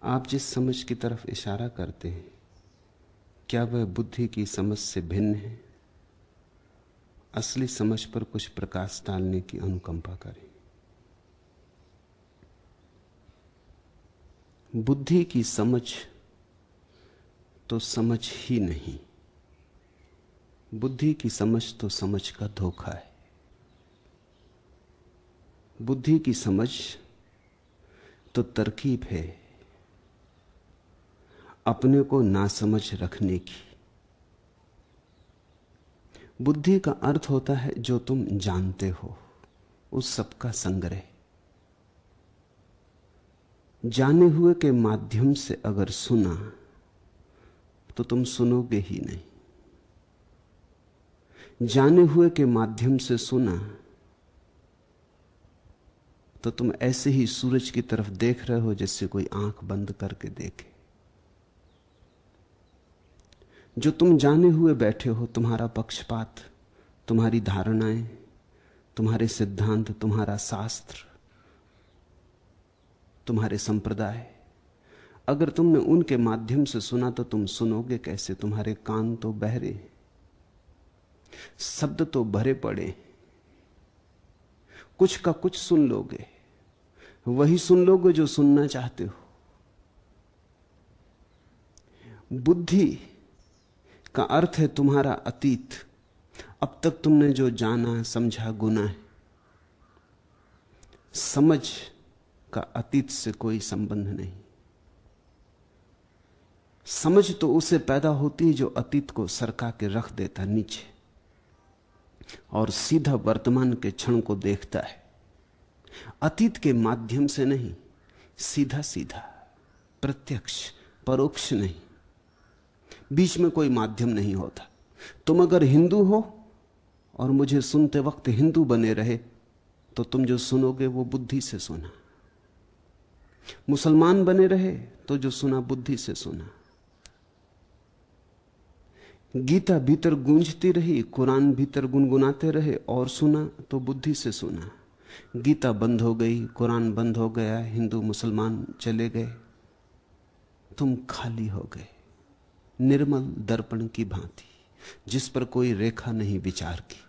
आप जिस समझ की तरफ इशारा करते हैं, क्या वह बुद्धि की समझ से भिन्न है? असली समझ पर कुछ प्रकाश डालने की अनुकंपा करें। बुद्धि की समझ तो समझ ही नहीं, बुद्धि की समझ तो समझ का धोखा है। बुद्धि की समझ तो तरकीब है अपने को नासमझ रखने की। बुद्धि का अर्थ होता है जो तुम जानते हो, उस सब का संग्रह। जाने हुए के माध्यम से अगर सुना तो तुम सुनोगे ही नहीं। जाने हुए के माध्यम से सुना तो तुम ऐसे ही सूरज की तरफ देख रहे हो जैसे कोई आंख बंद करके देखे। जो तुम जाने हुए बैठे हो, तुम्हारा पक्षपात, तुम्हारी धारणाएं, तुम्हारे सिद्धांत, तुम्हारा शास्त्र, तुम्हारे संप्रदाय, अगर तुमने उनके माध्यम से सुना तो तुम सुनोगे कैसे? तुम्हारे कान तो बहरे, शब्द तो भरे पड़े, कुछ का कुछ सुन लोगे, वही सुन लोगे जो सुनना चाहते हो। बुद्धि का अर्थ है तुम्हारा अतीत, अब तक तुमने जो जाना, समझा, गुना है। समझ का अतीत से कोई संबंध नहीं। समझ तो उसे पैदा होती है जो अतीत को सरका के रख देता नीचे और सीधा वर्तमान के क्षण को देखता है। अतीत के माध्यम से नहीं, सीधा सीधा, प्रत्यक्ष, परोक्ष नहीं, बीच में कोई माध्यम नहीं होता। तुम अगर हिंदू हो और मुझे सुनते वक्त हिंदू बने रहे तो तुम जो सुनोगे वो बुद्धि से सुना। मुसलमान बने रहे तो जो सुना बुद्धि से सुना। गीता भीतर गूंजती रही, कुरान भीतर गुनगुनाते रहे और सुना तो बुद्धि से सुना। गीता बंद हो गई, कुरान बंद हो गया, हिंदू मुसलमान चले गए, तुम खाली हो गए, निर्मल दर्पण की भांति जिस पर कोई रेखा नहीं विचार की।